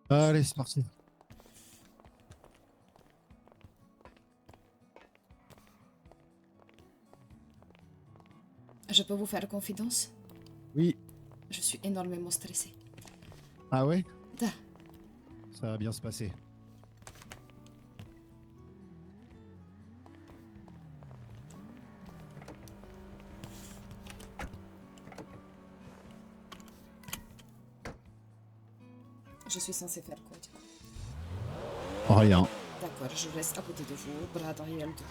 Allez, c'est parti. Je peux vous faire confidence? Oui. Je suis énormément stressée. Ah ouais? Da. Ça va bien se passer. Je suis censée faire quoi du coup? Rien. D'accord, je reste à côté de vous, bras derrière le dos.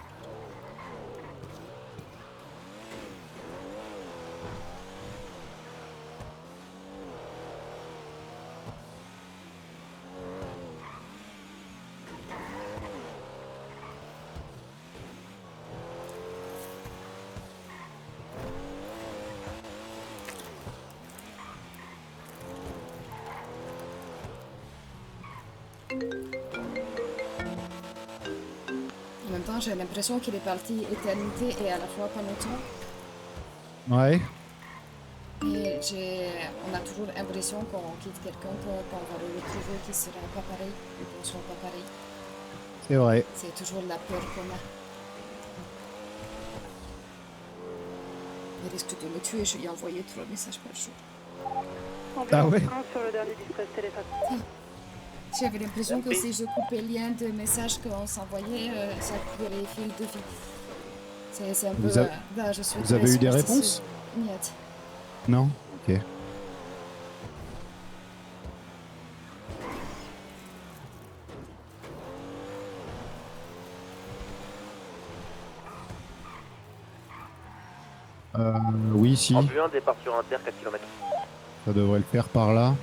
En même temps, j'ai l'impression qu'il est parti éternité et à la fois pas longtemps. Ouais. Et on a toujours l'impression qu'on quitte quelqu'un qu'on va le retrouver qui sera pas pareil ou qu'on soit pas pareil. C'est vrai. C'est toujours la peur qu'on a. Il risque de me tuer, je lui ai envoyé 3 messages par jour. Ah ouais? Sur le dernier display téléphone. J'avais l'impression que si je coupais le lien de messages qu'on s'envoyait, ça couperait les fils de vie. C'est un peu... là, je suis vous avez eu des réponses? Niet. Non? Ok. Oui, si. En plus, un départ sur Inter, 4 km. Ça devrait le faire par là.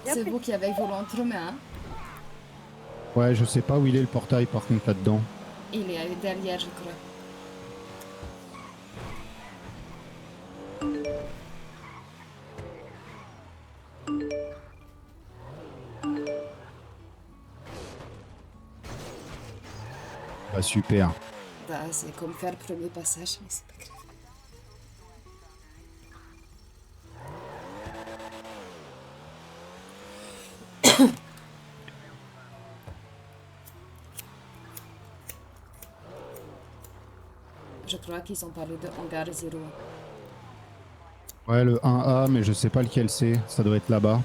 C'est vous qui avez volé entre mains, hein? Ouais, je sais pas où il est le portail par contre là-dedans. Il est derrière, je crois. Ah, super. Bah, c'est comme faire le premier passage, mais c'est pas grave. Je crois qu'ils ont parlé de hangar 0. Ouais, le 1A, mais je sais pas lequel c'est. Ça doit être là-bas.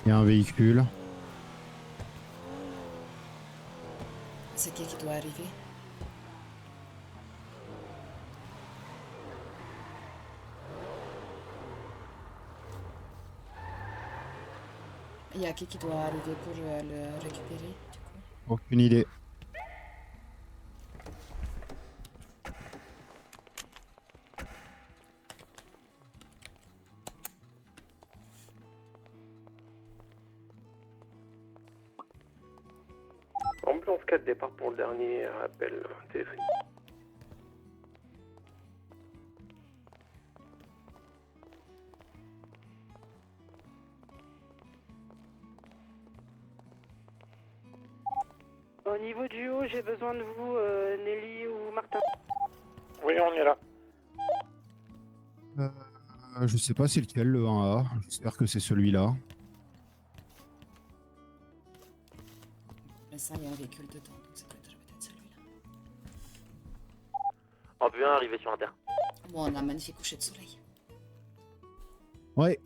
Il y a un véhicule. C'est qui doit arriver? Il y a qui doit arriver pour le récupérer, du coup? Aucune idée. Ambulance 4, départ pour le dernier appel téléphonique. Au niveau du haut, j'ai besoin de vous, Nelly ou Martin. Oui, on est là. Je sais pas c'est lequel le 1A. J'espère que c'est celui-là. Mais ça, il y a un véhicule dedans, donc ça peut être peut-être celui-là. En vue 1, arrivé sur Inter. Bon, on a un magnifique coucher de soleil. Ouais.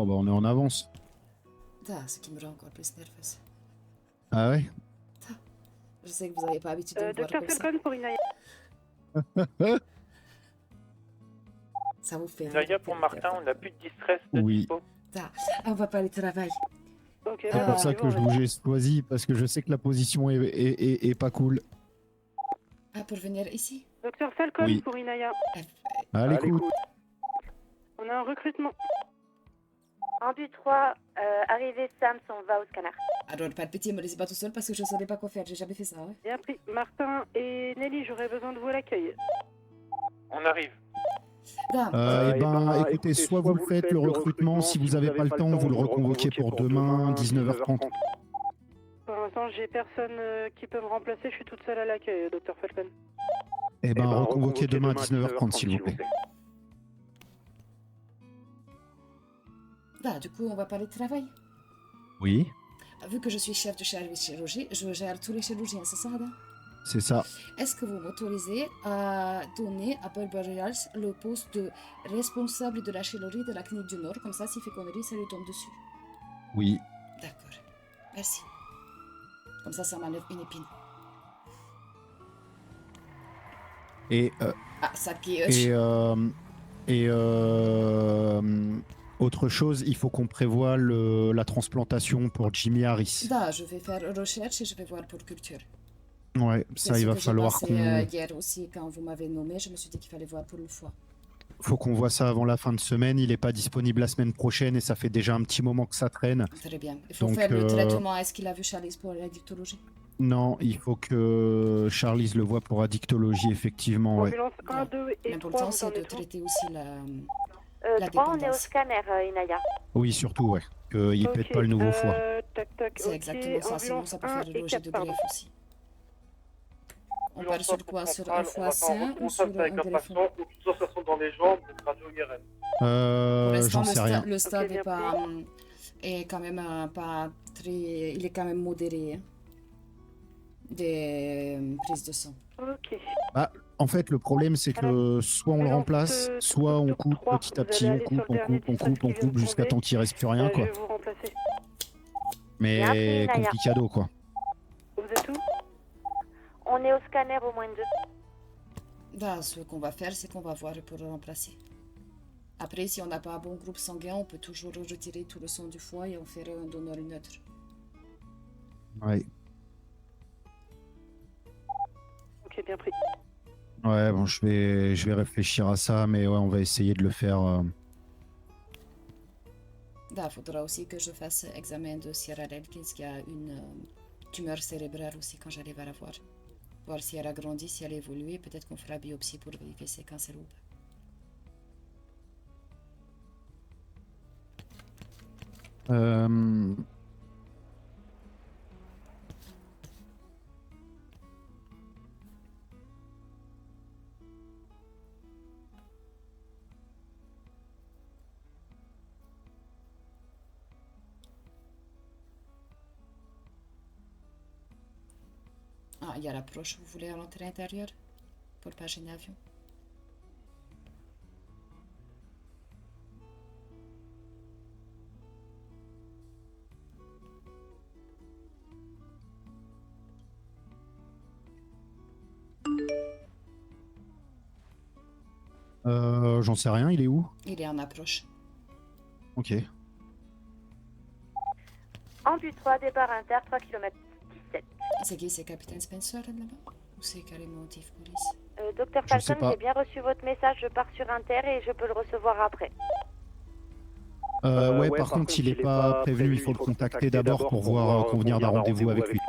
Oh bah on est en avance. Da, ce qui me rend encore plus nerveuse. Ah ouais? Je sais que vous n'avez pas l'habitude de me voir Docteur comme ça. Falcon pour Inaya. Ça vous fait Inaya pour Martin, on n'a plus de distress de Oui. dispo. Da, on va pas aller travailler. Ok, C'est pour ça que je vous ai choisi, parce que je sais que la position est pas cool. Ah, pour venir ici? Docteur Falcon Oui. pour Inaya. À l'écoute. On a un recrutement. Ambu 3, arrivé Sams, on va au scanner. Alors, pas de pitié, me laissez pas tout seul parce que je savais pas quoi faire. J'ai jamais fait ça, hein. Bien pris. Martin et Nelly, j'aurais besoin de vous à l'accueil. On arrive. Da, Eh ben, écoutez, soit vous le faites, le recrutement, si vous n'avez pas le temps, vous le reconvoquez pour demain, 19h30. Pour l'instant, j'ai personne qui peut me remplacer. Je suis toute seule à l'accueil, Docteur Falcon. Eh ben, reconvoquez demain à 19h30, s'il vous plaît. Du coup, on va parler de travail. Oui, Vu que je suis chef de service chirurgie, je gère tous les chirurgiens, c'est ça, Adam? c'est ça. Est-ce que vous m'autorisez à donner à Paul Barrials le poste de responsable de la chirurgie de la clinique du Nord? Comme ça, s'il fait connerie, ça lui tombe dessus. Oui. D'accord. Merci. Comme ça m'enlève une épine. Et Ça qui autre chose, il faut qu'on prévoie la transplantation pour Jimmy Harris. je vais faire recherche et je vais voir pour culture. Ouais, ça, il va falloir qu'on... Hier aussi, quand vous m'avez nommé, je me suis dit qu'il fallait voir pour le foie. Faut qu'on voit ça avant la fin de semaine. Il n'est pas disponible la semaine prochaine et ça fait déjà un petit moment que ça traîne. Très bien. Il faut faire le traitement. Est-ce qu'il a vu Charlie pour la dictologie? Non, il faut que Charlize le voie pour addictologie, effectivement. Ouais. Ambulance 1, 2 et 3, l'important, c'est vous en de êtes où? traiter aussi la 3, on est au dépendance. scanner, Inaya. Oui, surtout, ouais. Qu'il ne pète pas le nouveau foie. Tac, tac, C'est ok. exactement ça, sinon Ambulance ça peut 1 faire et le rejet 4, de pardon. greffe aussi. On part sur quoi? Sur un foie sain ou sur un greffon? Ou toute sensation dans les jambes, une radio IRM. Pour l'instant, J'en sais rien. le stade Ok, bien est quand même pas très... Il est quand même modéré. Hein, des prises de sang. Ok. En fait, le problème, c'est que soit on le remplace, soit on coupe petit à petit, on coupe jusqu'à temps qu'il reste plus rien, Je quoi. vais vous remplacer. Mais Merci, Naya. complicado, quoi. Vous êtes où? On est au scanner au moins 2. Ce qu'on va faire, c'est qu'on va voir pour le remplacer. Après, si on n'a pas un bon groupe sanguin, on peut toujours retirer tout le sang du foie et en faire un donneur neutre. Ouais. Ok, bien pris. Ouais, bon, je vais réfléchir à ça, mais ouais, on va essayer de le faire. Il faudra aussi que je fasse examen de Sierra Elkins, qui a une tumeur cérébrale aussi quand j'arrive à la voir. Voir si elle a grandi, si elle a évolué. Peut-être qu'on fera biopsie pour vérifier si c'est cancer ou pas. Il y a l'approche. Vous voulez à l'entrée intérieure pour pas gêner l'avion? J'en sais rien, il est où? Il est en approche. Ok. Ambu 3, départ inter, 3 km 17. C'est qui? C'est Capitaine Spencer là-bas? Ou c'est carrément Motif Police? Docteur Je sais Falcon, pas. j'ai bien reçu votre message, je pars sur inter et je peux le recevoir après. Ouais, par contre, il est pas prévenu, il faut le contacter d'abord pour voir convenir d'un rendez-vous avec lui.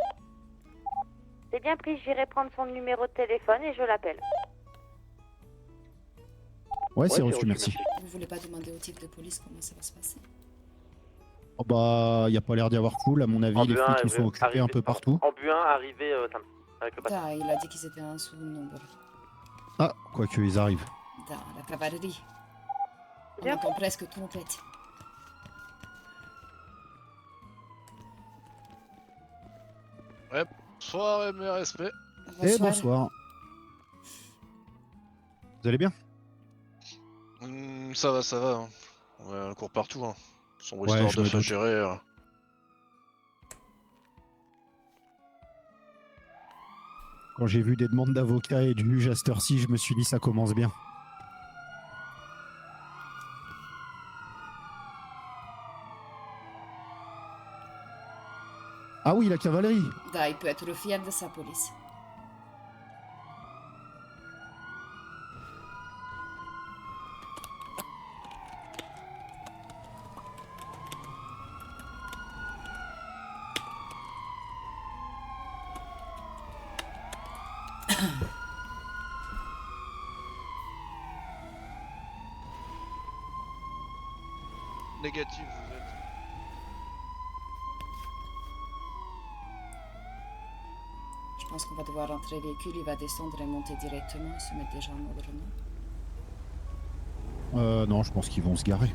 C'est bien pris, j'irai prendre son numéro de téléphone et je l'appelle. Ouais, c'est reçu, merci. Vous voulez pas demander au type de police comment ça va se passer? Oh bah, il n'y a pas l'air d'y avoir cool, à mon avis, les flics ils sont occupés un peu partout. Ambu 1 arrivé samedi. Avec le patron. Il a dit qu'ils étaient en sous-nombre. Ah, quoique, ils arrivent. La cavalerie. On Bien. entend presque complète. Bonsoir, mes respects. Eh, bonsoir. Vous allez bien? Ça va, ça va. Hein. Ouais, on court partout. Hein. Sombre Ouais, histoire je de me se doute. gérer. Quand j'ai vu des demandes d'avocats et du juge à cette heure-ci, je me suis dit ça commence bien. Ah oui, la cavalerie. Il peut être fier de sa police. Négatif, vous êtes. Je pense qu'on va devoir rentrer le véhicule, il va descendre et monter directement et se mettre déjà en ordre, non? Non, je pense qu'ils vont se garer.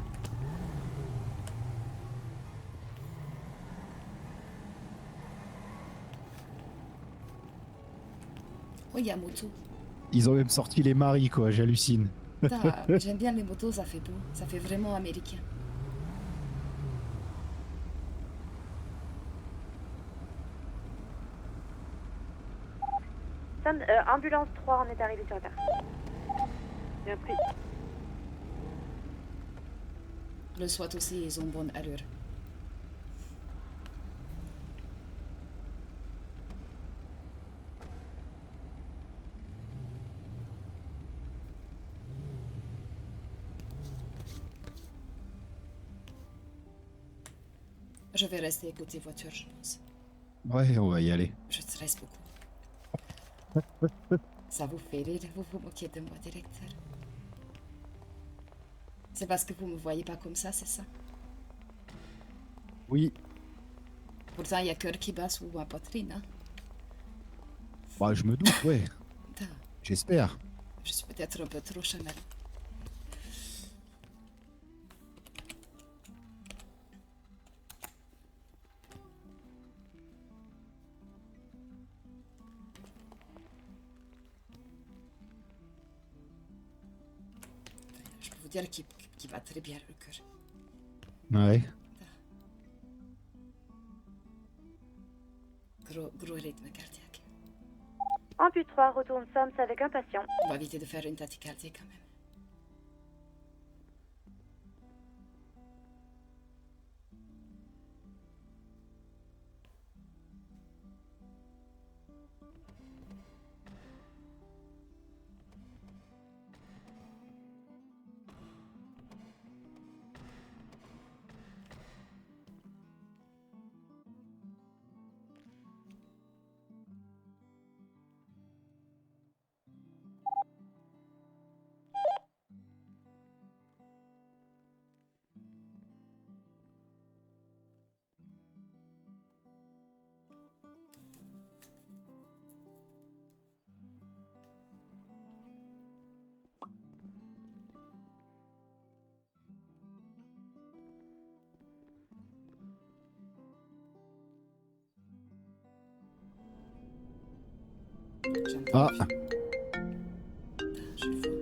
Oui, il y a moto. Ils ont même sorti les maris, quoi, j'hallucine. Putain, j'aime bien les motos, ça fait beau. Ça fait vraiment américain. Sam, ambulance 3, on est arrivé sur la terre. Bien pris. Le SWAT aussi, ils ont bonne allure. Je vais rester côté voiture, je pense. Ouais, on va y aller. Je stresse beaucoup. Ça vous fait rire, vous vous moquez de moi, directeur. C'est parce que vous me voyez pas comme ça, c'est ça? Oui, Pourtant, il y a cœur qui bat sous ma poitrine, hein? bah, je me doute, ouais. Putain, J'espère. je suis peut-être un peu trop Chanel. Je peux vous dire qu'il va très bien le cœur. Ouais. Gros rythme cardiaque. Ambu 3, retourne Sams avec un patient. On va éviter de faire une tachycardie quand même. Ah, Je le vois.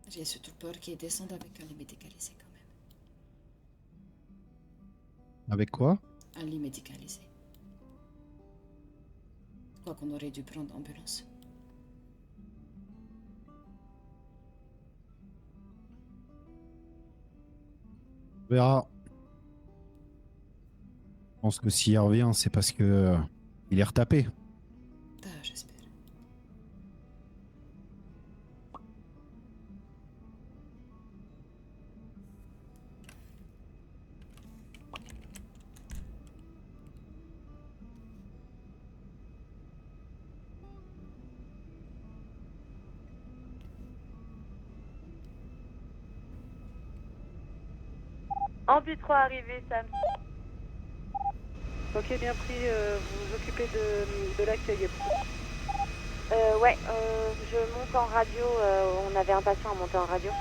J'ai surtout peur qu'il descende avec un lit médicalisé quand même. avec quoi? Un lit médicalisé. Quoi qu'on aurait dû prendre ambulance. On verra. Je pense que s'il revient, c'est parce que il est retapé. Ah, j'espère. Ambu 3 arrivé, Sam. Ok, bien pris, vous vous occupez de l'accueil. Ouais, je monte en radio, on avait un patient à monter en radio.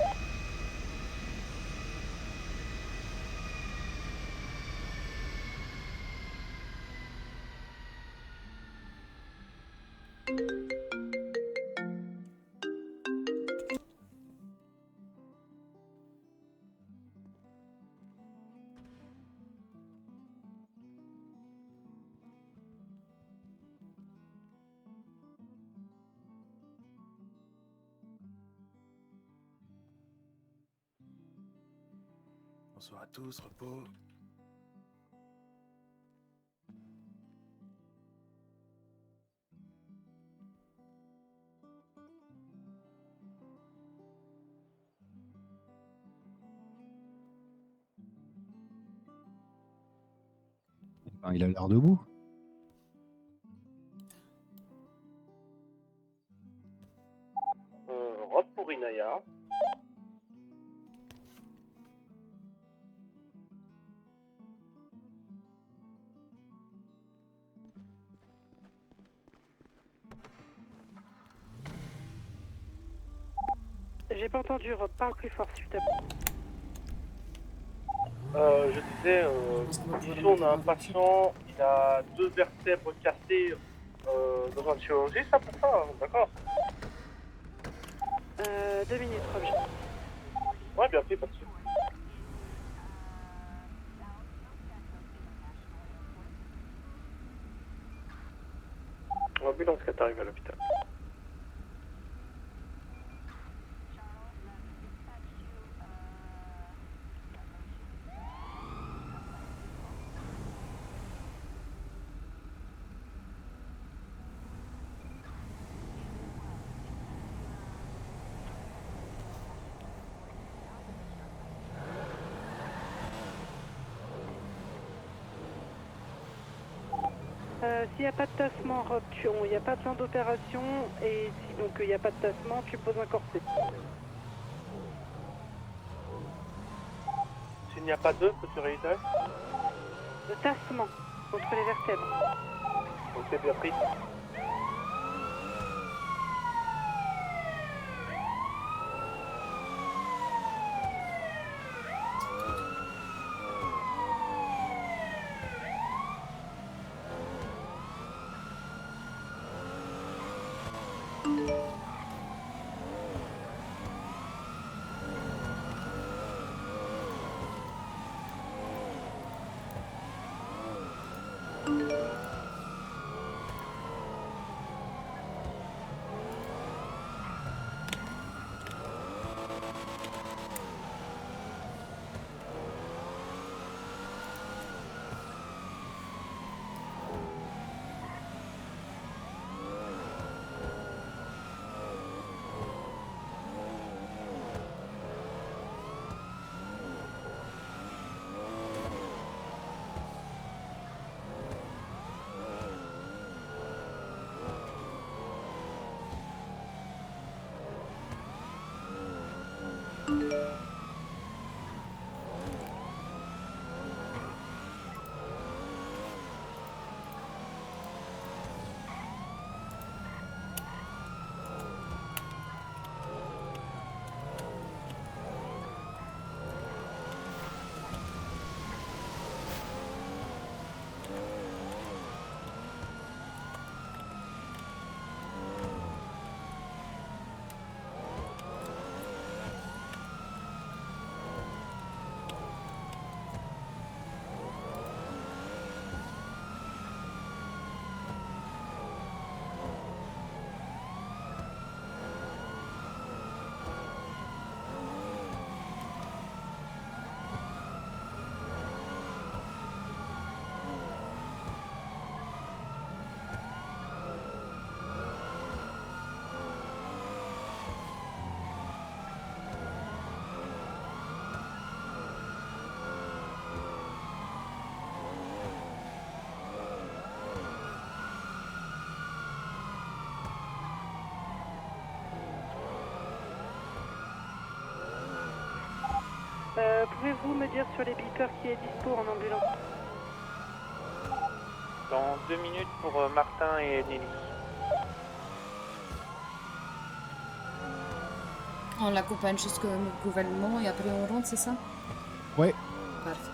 Bonsoir à tous, repos. Enfin, il a l'air debout. Rob pour Inaya. J'ai pas entendu, Rob, parle plus fort s'il te plaît. Je disais, ici on a un patient, il a 2 vertèbres cassées dans un chirurgie, ça pour ça, hein, d'accord? 2 minutes, Rob. Ouais, bien fait, pas de soucis. Ambulance qui est arrivée à l'hôpital. S'il n'y a pas de tassement, Rob, il n'y a pas besoin d'opération, et si donc il n'y a pas de tassement, tu poses un corset. S'il n'y a pas d'œuf, peux-tu réitérer? Le tassement entre les vertèbres. Ok, bien pris. Pouvez-vous me dire sur les beepers qui est dispo en ambulance? Dans 2 minutes pour Martin et Nelly. On l'accompagne jusqu'au gouvernement et après on rentre, c'est ça? Ouais. Parfait.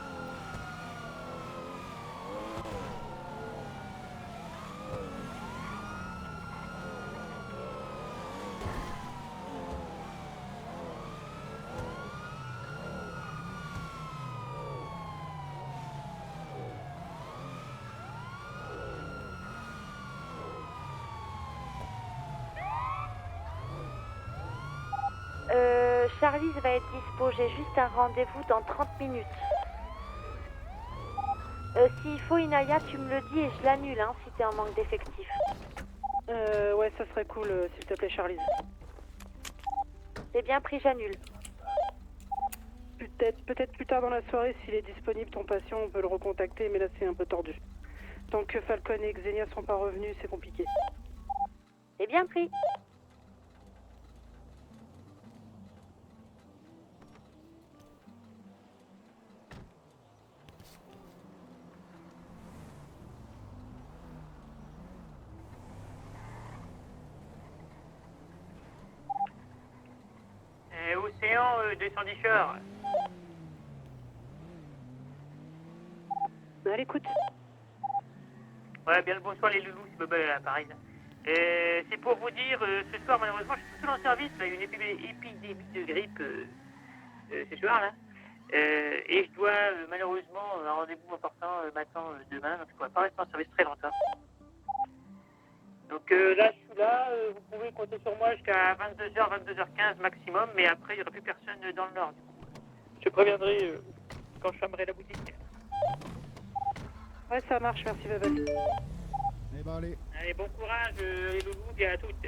Charlize va être dispo, j'ai juste un rendez-vous dans 30 minutes. S'il faut Inaya, tu me le dis et je l'annule hein, si t'es en manque d'effectifs. Ouais, ça serait cool, s'il te plaît, Charlize. C'est bien pris, j'annule. Peut-être plus tard dans la soirée, s'il est disponible, ton patient, on peut le recontacter, mais là, c'est un peu tordu. Tant que Falcon et Xenia sont pas revenus, c'est compliqué. C'est bien pris. Océan 210 Shore. À l'écoute. Ouais, bien le bonsoir les loulous, c'est Bubble à l'appareil. C'est pour vous dire, ce soir malheureusement je suis tout seul en service, il y a une épidémie de grippe ce soir là. Et je dois malheureusement un rendez-vous important m'attend demain, donc je ne pourrai pas rester en service très longtemps. Donc là je suis là, vous pouvez compter sur moi jusqu'à 22h, 22h15 maximum, mais après il n'y aura plus personne dans le nord du coup. Je préviendrai quand je fermerai la boutique. Ouais, ça marche, merci, Bubble. Eh ben allez. Allez, bon courage les loulous et à toutes.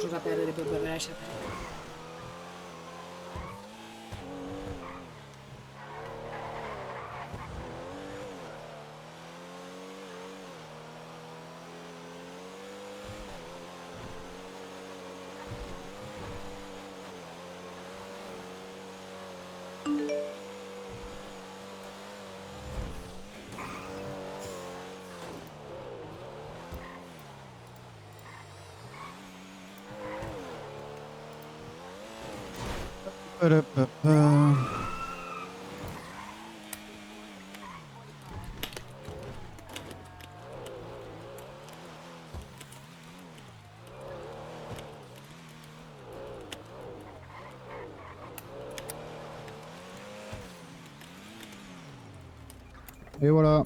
Je rappelle les Bubble Rush après. Et voilà.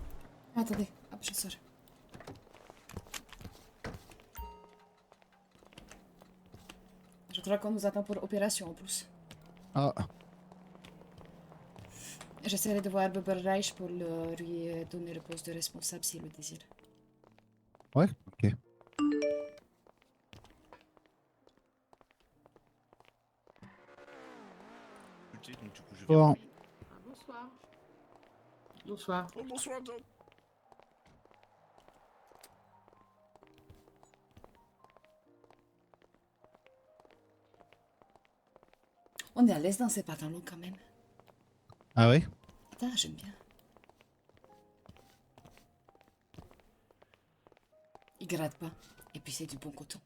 Attendez, hop, je sors. Je crois qu'on nous attend pour opération en plus. Ah, J'essaierai de voir Bubble Reich pour lui donner le poste de responsable s'il le désire. ouais, ok. Donc du coup je Bon. viens. Bonsoir. Bonsoir. Oh bonsoir John. On est à l'aise dans ces pantalons quand même. Ah ouais? Attends, j'aime bien. Il gratte pas. Et puis c'est du bon coton.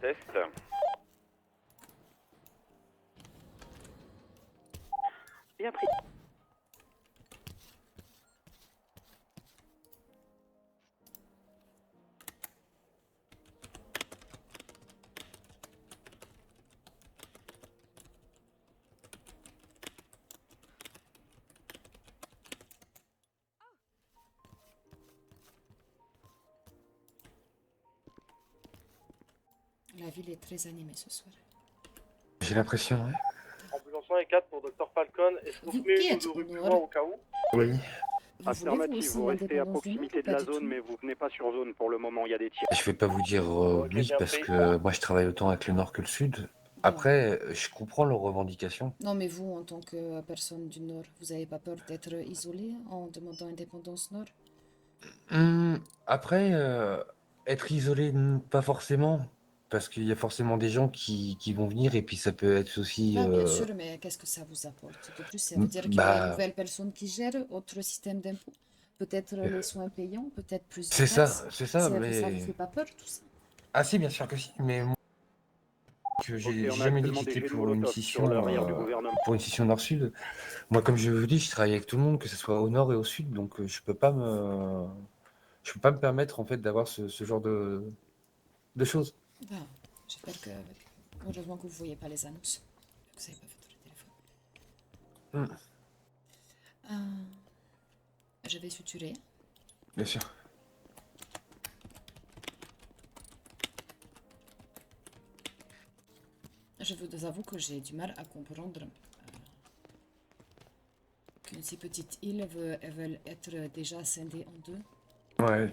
Test. Bien pris. La ville est très animée ce soir. J'ai l'impression, ouais. Ambulance 1 et 4 pour Dr Falcon. Est-ce qu'on Vous se met qui une ou êtes deux au rues plus nord? loin au cas où? Oui. Vous voulez Affirmative, vous vous aussi restez à l'indépendance du Nord? proximité de Pas la du zone, tout. mais vous venez pas sur zone pour le moment, il y a des tirs. Je vais pas vous dire Ok, oui bien parce pris. que moi je travaille autant avec le nord que le sud. Après, je comprends leurs revendications. Non, mais vous, en tant que personne du Nord, vous n'avez pas peur d'être isolé en demandant indépendance Nord? Après, être isolé, pas forcément. Parce qu'il y a forcément des gens qui vont venir et puis ça peut être aussi... Bah, bien sûr, mais qu'est-ce que ça vous apporte? De plus, ça veut dire qu'il y a une bah, nouvelle personne qui gère autre système d'impôt. Peut-être les soins payants, peut-être plus de c'est ça, taxes. c'est ça, Ça vous mais... fait pas peur, tout ça? Ah si, bien sûr que si, mais moi, que Ok, j'ai on a jamais dit que actuellement des j'étais jets de pour une molotov sur l'arrière du gouvernement. scission nord-sud. Moi, comme je vous dis, je travaille avec tout le monde, que ce soit au nord et au sud, donc je peux pas me permettre en fait d'avoir ce genre de choses. Bah, j'espère que... Heureusement que vous ne voyez pas les annonces. Vous n'avez pas votre téléphone. Je vais suturer. Bien sûr. Je vous avoue que j'ai du mal à comprendre qu'une si petite île veut être déjà scindée en deux. Ouais.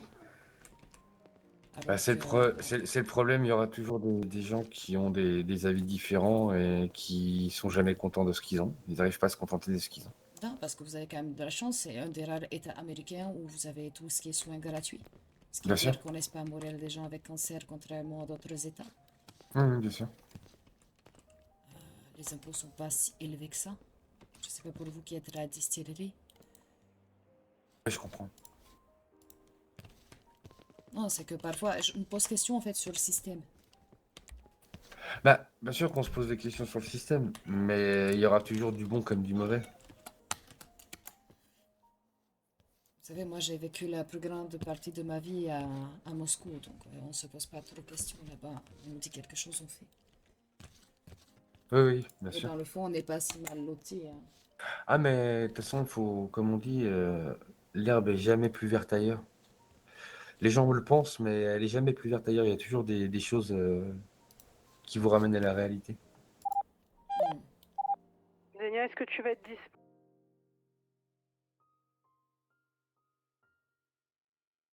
Alors Bah, c'est que- le problème, il y aura toujours des gens qui ont des avis différents et qui sont jamais contents de ce qu'ils ont. Ils n'arrivent pas à se contenter de ce qu'ils ont. Non, parce que vous avez quand même de la chance, c'est un des rares États américains où vous avez tout ce qui est soins gratuits. Ce qui Bien veut dire sûr. qu'on laisse pas mourir des gens avec cancer, contrairement à d'autres États. Bien sûr. Les impôts sont pas si élevés que ça. Je sais pas pour vous qui êtes à la distillerie. Ouais, je comprends. Non, c'est que parfois, je me pose question en fait sur le système. Bah, bien sûr qu'on se pose des questions sur le système, mais il y aura toujours du bon comme du mauvais. Vous savez, moi j'ai vécu la plus grande partie de ma vie à Moscou, donc on se pose pas trop de questions là-bas. On nous dit quelque chose, on fait. Oui, oui, bien Et sûr. dans le fond, on n'est pas si mal lotis. Hein. Ah, mais de toute façon, faut, comme on dit, l'herbe est jamais plus verte ailleurs. Les gens le pensent, mais elle est jamais plus verte ailleurs. Il y a toujours des choses qui vous ramènent à la réalité. Zenia, est-ce que tu vas être dispo